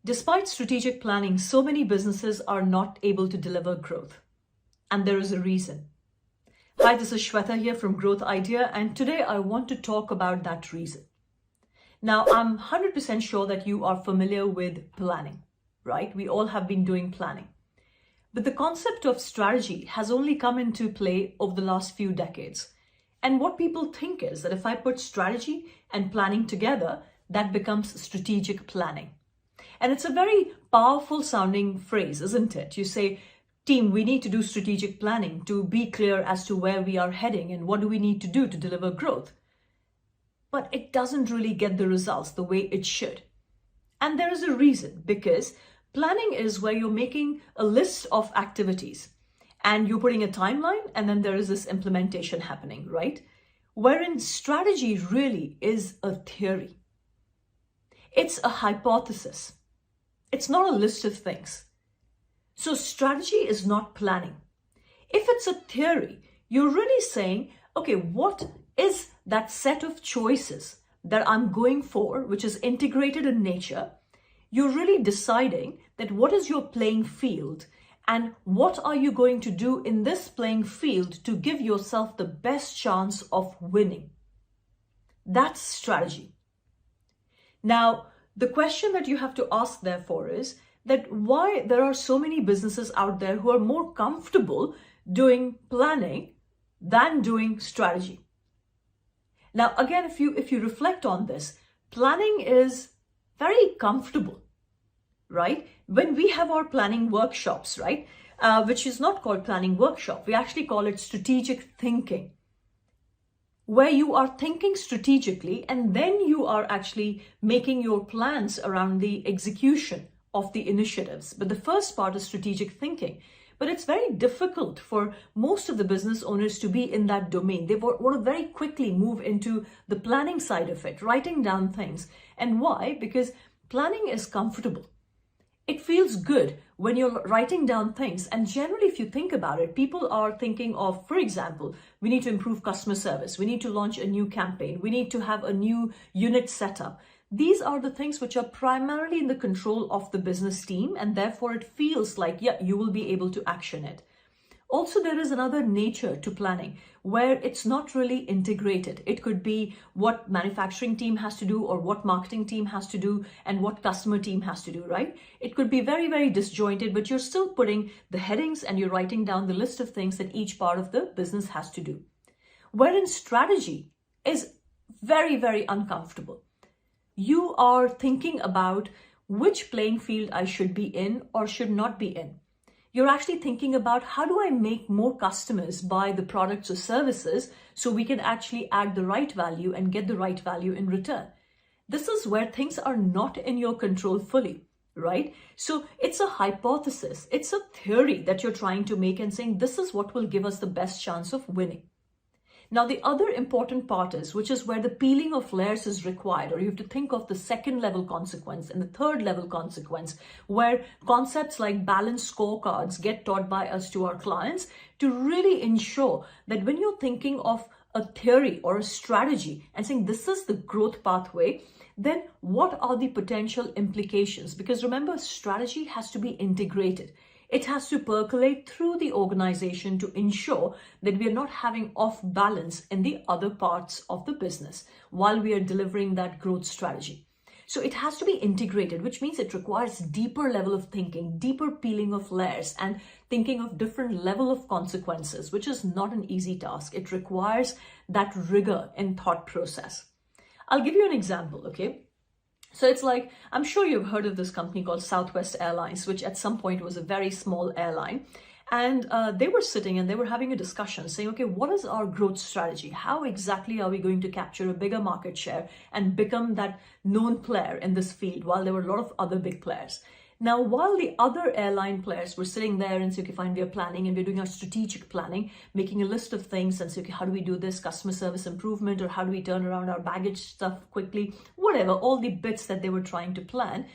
Despite strategic planning, so many businesses are not able to deliver growth. And there is a reason. Hi, this is Shweta here from Growth Idea, and today I want to talk about that reason. Now, I'm 100% sure that you are familiar with planning, right? We all have been doing planning. But the concept of strategy has only come into play over the last few decades. And what people think is that if I put strategy and planning together, that becomes strategic planning. And it's a very powerful sounding phrase, isn't it? You say, team, we need to do strategic planning to be clear as to where we are heading and what do we need to do to deliver growth. But it doesn't really get the results the way it should. And there is a reason, because planning is where you're making a list of activities and you're putting a timeline, and then there is this implementation happening, right? Wherein strategy really is a theory. It's a hypothesis. It's not a list of things. So strategy is not planning. If it's a theory, you're really saying, okay, what is that set of choices that I'm going for, which is integrated in nature? You're really deciding that what is your playing field and what are you going to do in this playing field to give yourself the best chance of winning. That's strategy. Now, the question that you have to ask, therefore, is that why there are so many businesses out there who are more comfortable doing planning than doing strategy. Now, again, if you reflect on this, planning is very comfortable, right? When we have our planning workshops, right, which is not called planning workshop, we actually call it strategic thinking, where you are thinking strategically and then you are actually making your plans around the execution of the initiatives. But the first part is strategic thinking. But it's very difficult for most of the business owners to be in that domain. They want to very quickly move into the planning side of it, writing down things. And why? Because planning is comfortable. It feels good when you're writing down things. And generally, if you think about it, people are thinking of, for example, we need to improve customer service. We need to launch a new campaign. We need to have a new unit set up. These are the things which are primarily in the control of the business team. And therefore, it feels like, yeah, you will be able to action it. Also, there is another nature to planning where it's not really integrated. It could be what manufacturing team has to do or what marketing team has to do and what customer team has to do, right? It could be very, very disjointed, but you're still putting the headings and you're writing down the list of things that each part of the business has to do. Wherein strategy is very, very uncomfortable. You are thinking about which playing field I should be in or should not be in. You're actually thinking about how do I make more customers buy the products or services so we can actually add the right value and get the right value in return. This is where things are not in your control fully, right? So it's a hypothesis. It's a theory that you're trying to make and saying this is what will give us the best chance of winning. Now, the other important part is, which is where the peeling of layers is required, or you have to think of the second level consequence and the third level consequence, where concepts like balanced scorecards get taught by us to our clients to really ensure that when you're thinking of a theory or a strategy and saying this is the growth pathway, then what are the potential implications? Because remember, strategy has to be integrated. It has to percolate through the organization to ensure that we are not having off balance in the other parts of the business while we are delivering that growth strategy. So it has to be integrated, which means it requires deeper level of thinking, deeper peeling of layers and thinking of different level of consequences, which is not an easy task. It requires that rigor in thought process. I'll give you an example, okay? So it's like, I'm sure you've heard of this company called Southwest Airlines, which at some point was a very small airline. And they were sitting and they were having a discussion saying, okay, what is our growth strategy? How exactly are we going to capture a bigger market share and become that known player in this field while there were a lot of other big players? Now, while the other airline players were sitting there and say, okay, fine, we are planning and we're doing our strategic planning, making a list of things and say, okay, how do we do this customer service improvement, or how do we turn around our baggage stuff quickly, whatever, all the bits that they were trying to plan.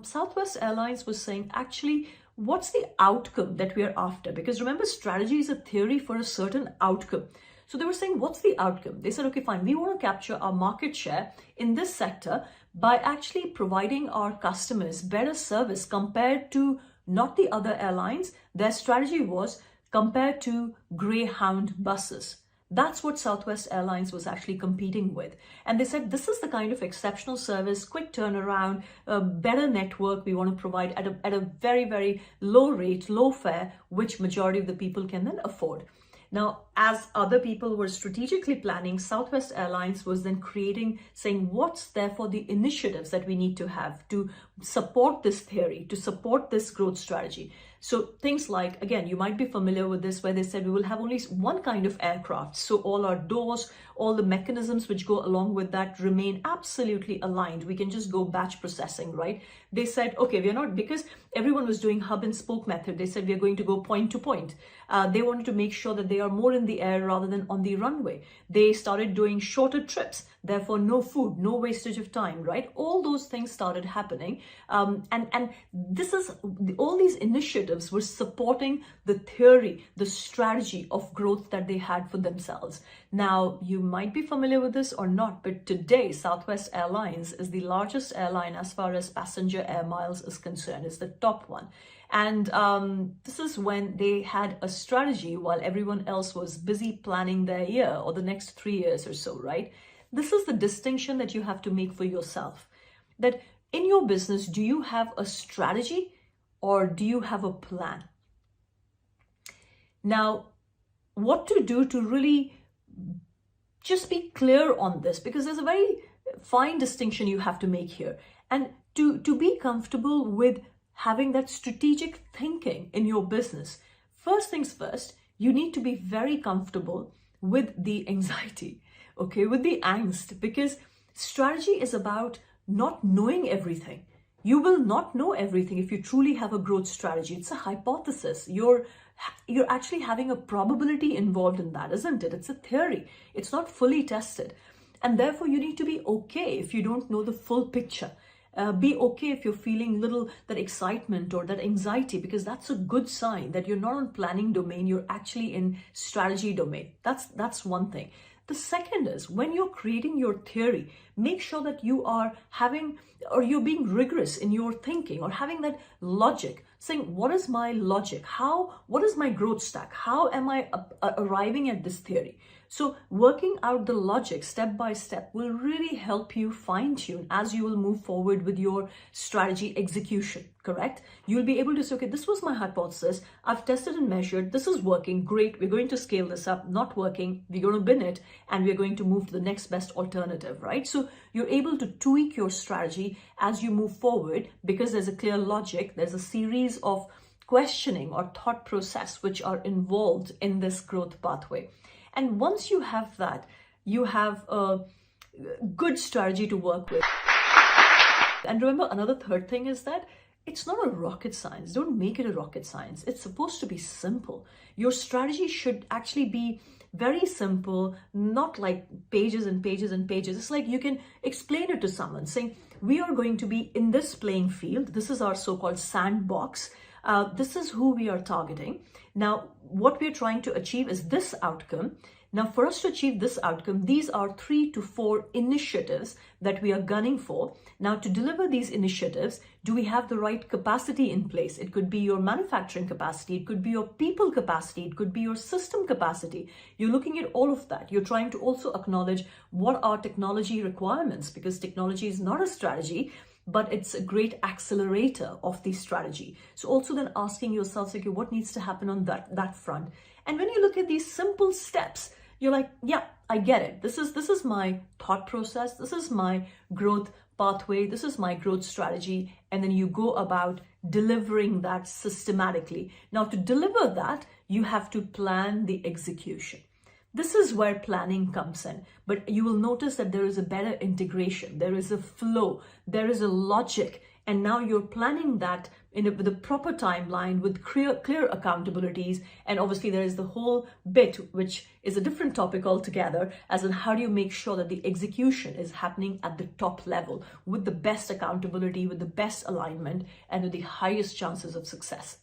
Southwest Airlines was saying, actually, what's the outcome that we are after? Because remember, strategy is a theory for a certain outcome. So they were saying, what's the outcome? They said, okay, fine, we want to capture our market share in this sector by actually providing our customers better service compared to not the other airlines. Their strategy was compared to Greyhound buses. That's what Southwest Airlines was actually competing with. And they said, this is the kind of exceptional service, quick turnaround, better network we want to provide at a very, very low rate, low fare, which majority of the people can then afford. Now, as other people were strategically planning, Southwest Airlines was then creating, saying, what's therefore the initiatives that we need to have to support this theory, to support this growth strategy. So things like, again, you might be familiar with this, where they said we will have only one kind of aircraft. So all our doors, all the mechanisms which go along with that remain absolutely aligned. We can just go batch processing, right? They said, okay, we're not, because everyone was doing hub and spoke method. They said, we're going to go point to point. They wanted to make sure that they are more in the air rather than on the runway. They started doing shorter trips, therefore no food, no wastage of time, right? All those things started happening. And this is, all these initiatives were supporting the theory, the strategy of growth that they had for themselves. Now, you might be familiar with this or not, but today Southwest Airlines is the largest airline as far as passenger air miles is concerned. It's the top one. And this is when they had a strategy while everyone else was busy planning their year or the next 3 years or so, right? This is the distinction that you have to make for yourself. That in your business, do you have a strategy or do you have a plan? Now, what to do to really just be clear on this, because there's a very fine distinction you have to make here. And to be comfortable with having that strategic thinking in your business, first things first, you need to be very comfortable with the anxiety, okay, with the angst, because strategy is about not knowing everything. You will not know everything if you truly have a growth strategy. It's a hypothesis. You're actually having a probability involved in that, isn't it? It's a theory. It's not fully tested. And therefore, you need to be okay if you don't know the full picture. Be okay if you're feeling that excitement or that anxiety, because that's a good sign that you're not on planning domain, you're actually in strategy domain. That's one thing. The second is, when you're creating your theory, make sure that you are having, or you're being rigorous in your thinking, or having that logic, saying, what is my logic? What is my growth stack? How am I arriving at this theory? So working out the logic step by step will really help you fine tune as you will move forward with your strategy execution, correct? You'll be able to say, okay, this was my hypothesis. I've tested and measured. This is working. Great. We're going to scale this up. Not working. We're going to bin it and we're going to move to the next best alternative, right? So you're able to tweak your strategy as you move forward because there's a clear logic. There's a series of questioning or thought process which are involved in this growth pathway. And once you have that, you have a good strategy to work with. And remember, another third thing is that it's not a rocket science. Don't make it a rocket science. It's supposed to be simple. Your strategy should actually be very simple, not like pages and pages and pages. It's like you can explain it to someone saying, we are going to be in this playing field. This is our so-called sandbox. This is who we are targeting. Now, what we're trying to achieve is this outcome. Now, for us to achieve this outcome, these are 3 to 4 initiatives that we are gunning for. Now, to deliver these initiatives, do we have the right capacity in place? It could be your manufacturing capacity. It could be your people capacity. It could be your system capacity. You're looking at all of that. You're trying to also acknowledge what are technology requirements, because technology is not a strategy, but it's a great accelerator of the strategy. So also then asking yourself, okay, what needs to happen on that front? And when you look at these simple steps, you're like, yeah, I get it. This is my thought process. This is my growth pathway. This is my growth strategy. And then you go about delivering that systematically. Now, to deliver that, you have to plan the execution. This is where planning comes in, but you will notice that there is a better integration, there is a flow, there is a logic, and now you're planning that with a proper timeline with clear accountabilities. And obviously there is the whole bit, which is a different topic altogether, as in how do you make sure that the execution is happening at the top level with the best accountability, with the best alignment, and with the highest chances of success.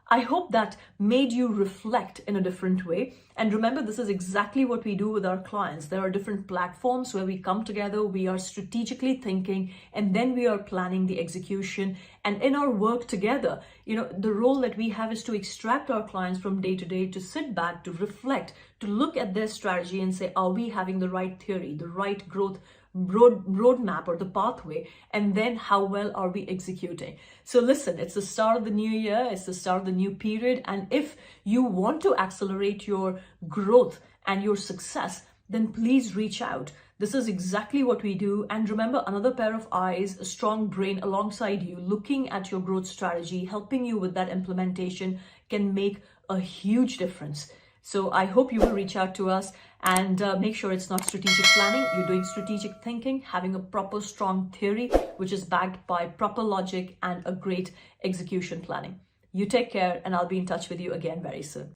I hope that made you reflect in a different way. And remember, this is exactly what we do with our clients. There are different platforms where we come together, we are strategically thinking, and then we are planning the execution. And in our work together, the role that we have is to extract our clients from day to day, to sit back, to reflect, to look at their strategy and say, are we having the right theory, the right growth roadmap or the pathway, and then how well are we executing? So listen, it's the start of the new year, it's the start of the new period, and if you want to accelerate your growth and your success, then please reach out. This is exactly what we do. And remember, another pair of eyes, a strong brain alongside you, looking at your growth strategy, helping you with that implementation, can make a huge difference. So I hope you will reach out to us, and make sure it's not strategic planning. You're doing strategic thinking, having a proper strong theory, which is backed by proper logic and a great execution planning. You take care, and I'll be in touch with you again very soon.